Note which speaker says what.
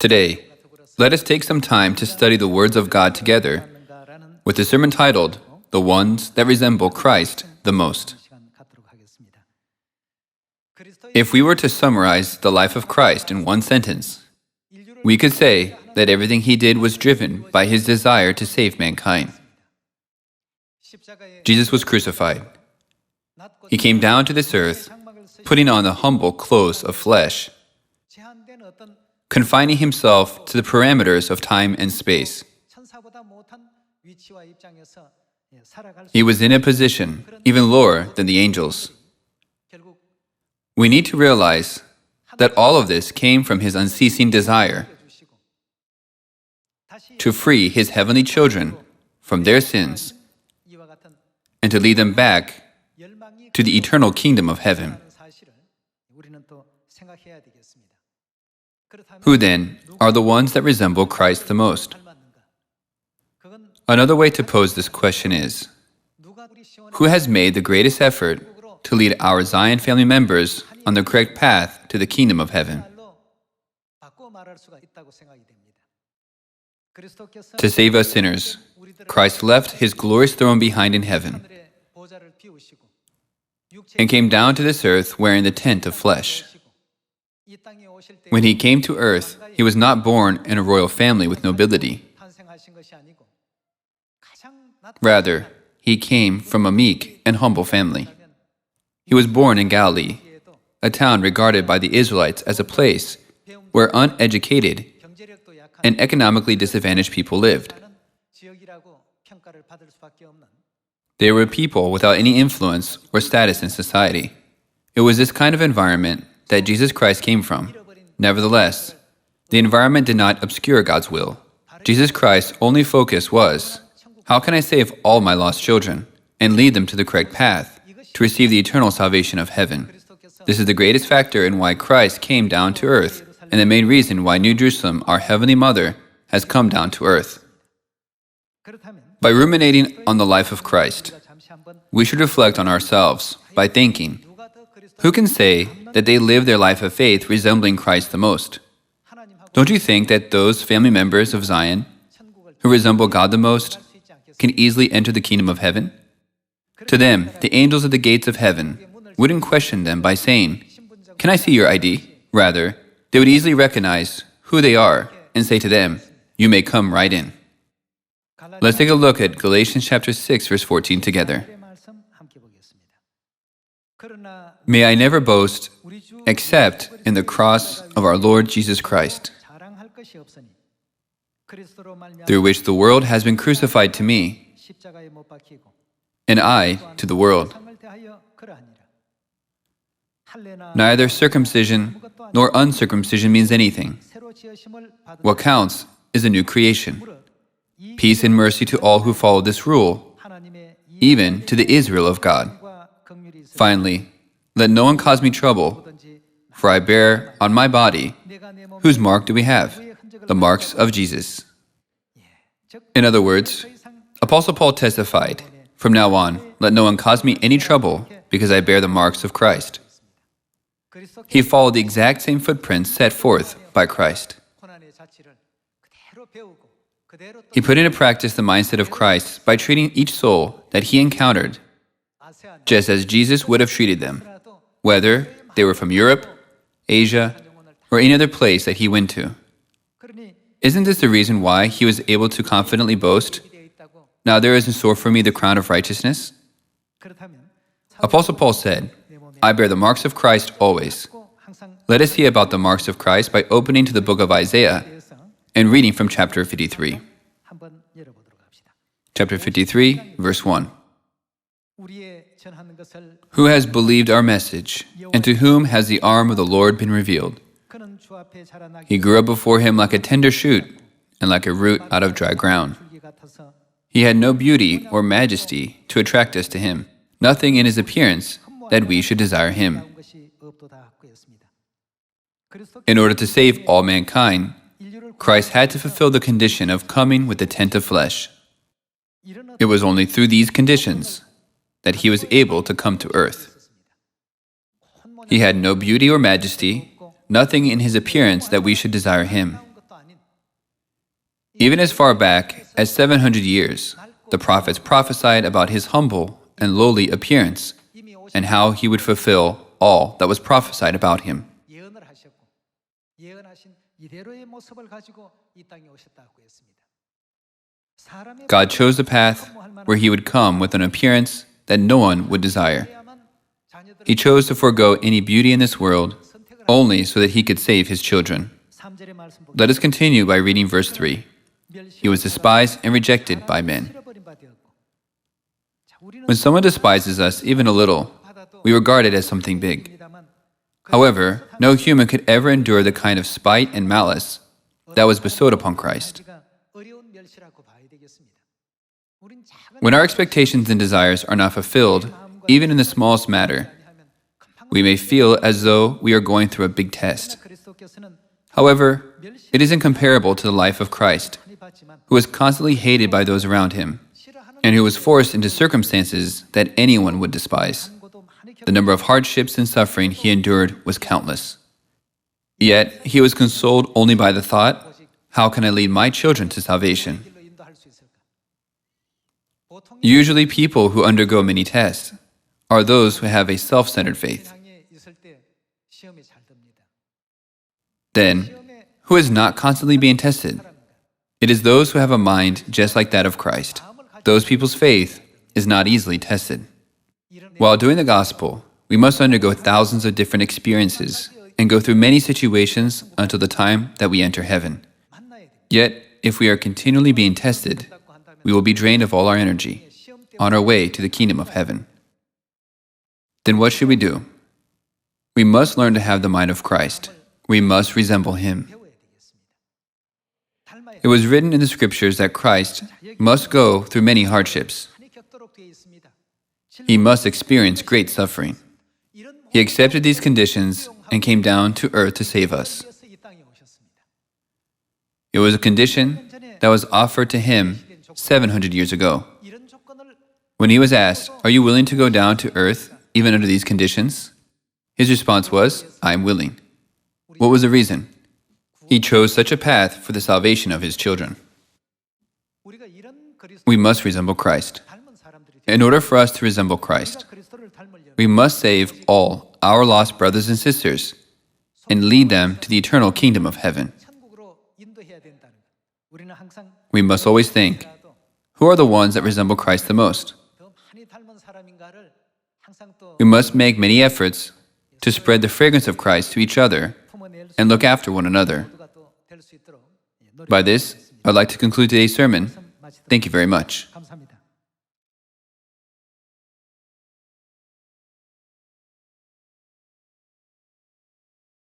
Speaker 1: Today, let us take some time to study the words of God together with the sermon titled, The Ones That Resemble Christ the Most. If we were to summarize the life of Christ in one sentence, we could say that everything he did was driven by his desire to save mankind. Jesus was crucified. He came down to this earth, putting on the humble clothes of flesh, confining himself to the parameters of time and space. He was in a position even lower than the angels. We need to realize that all of this came from his unceasing desire to free his heavenly children from their sins and to lead them back to the eternal kingdom of heaven. Who then are the ones that resemble Christ the most? Another way to pose this question is, who has made the greatest effort to lead our Zion family members on the correct path to the kingdom of heaven? To save us sinners, Christ left his glorious throne behind in heaven and came down to this earth wearing the tent of flesh. When he came to earth, he was not born in a royal family with nobility. Rather, he came from a meek and humble family. He was born in Galilee, a town regarded by the Israelites as a place where uneducated and economically disadvantaged people lived. They were people without any influence or status in society. It was this kind of environment that Jesus Christ came from. Nevertheless, the environment did not obscure God's will. Jesus Christ's only focus was, how can I save all my lost children and lead them to the correct path to receive the eternal salvation of heaven? This is the greatest factor in why Christ came down to earth, and the main reason why New Jerusalem, our Heavenly Mother, has come down to earth. By ruminating on the life of Christ, we should reflect on ourselves by thinking, who can say that they live their life of faith resembling Christ the most? Don't you think that those family members of Zion who resemble God the most can easily enter the kingdom of heaven? To them, the angels at the gates of heaven wouldn't question them by saying, "Can I see your ID?" Rather, they would easily recognize who they are and say to them, "You may come right in." Let's take a look at Galatians chapter 6, verse 14 together. May I never boast except in the cross of our Lord Jesus Christ, through which the world has been crucified to me, and I to the world. Neither circumcision nor uncircumcision means anything. What counts is a new creation. Peace and mercy to all who follow this rule, even to the Israel of God. Finally, let no one cause me trouble, for I bear on my body, whose mark do we have? The marks of Jesus. In other words, Apostle Paul testified, from now on, let no one cause me any trouble, because I bear the marks of Christ. He followed the exact same footprints set forth by Christ. He put into practice the mindset of Christ by treating each soul that he encountered just as Jesus would have treated them, whether they were from Europe, Asia, or any other place that he went to. Isn't this the reason why he was able to confidently boast, "Now there is in store for me the crown of righteousness"? Apostle Paul said, "I bear the marks of Christ always." Let us see about the marks of Christ by opening to the book of Isaiah and reading from chapter 53. Chapter 53, verse 1. Who has believed our message, and to whom has the arm of the Lord been revealed? He grew up before him like a tender shoot, and like a root out of dry ground. He had no beauty or majesty to attract us to him, nothing in his appearance that we should desire him. In order to save all mankind, Christ had to fulfill the condition of coming with the tent of flesh. It was only through these conditions that he was able to come to earth. He had no beauty or majesty, nothing in his appearance that we should desire him. Even as far back as 700 years, the prophets prophesied about his humble and lowly appearance and how he would fulfill all that was prophesied about him.
Speaker 2: 예언을 하셨고 예언하신 이대로의 모습을 가지고 이 땅에 오셨다고 했습니다.
Speaker 1: God chose the path where he would come with an appearance that no one would desire. He chose to forego any beauty in this world only so that he could save his children. Let us continue by reading verse 3. He was despised and rejected by men. When someone despises us even a little, we regard it as something big. However, no human could ever endure the kind of spite and malice that was bestowed upon Christ. When our expectations and desires are not fulfilled, even in the smallest matter, we may feel as though we are going through a big test. However, it is incomparable to the life of Christ, who was constantly hated by those around him, and who was forced into circumstances that anyone would despise. The number of hardships and suffering he endured was countless. Yet, he was consoled only by the thought, how can I lead my children to salvation? Usually people who undergo many tests are those who have a self-centered faith. Then, who is not constantly being tested? It is those who have a mind just like that of Christ. Those people's faith is not easily tested. While doing the gospel, we must undergo thousands of different experiences and go through many situations until the time that we enter heaven. Yet, if we are continually being tested, we will be drained of all our energy on our way to the kingdom of heaven. Then what should we do? We must learn to have the mind of Christ. We must resemble him. It was written in the scriptures that Christ must go through many hardships. He must experience great suffering. He accepted these conditions and came down to earth to save us. It was a condition that was offered to him 700 years ago. When he was asked, "Are you willing to go down to earth even under these conditions?" his response was, "I am willing." What was the reason? He chose such a path for the salvation of his children. We must resemble Christ. In order for us to resemble Christ, we must save all our lost brothers and sisters and lead them to the eternal kingdom of heaven. We must always think, who are the ones that resemble Christ the most? We must make many efforts to spread the fragrance of Christ to each other and look after one another. By this, I'd like to conclude today's sermon. Thank you very much.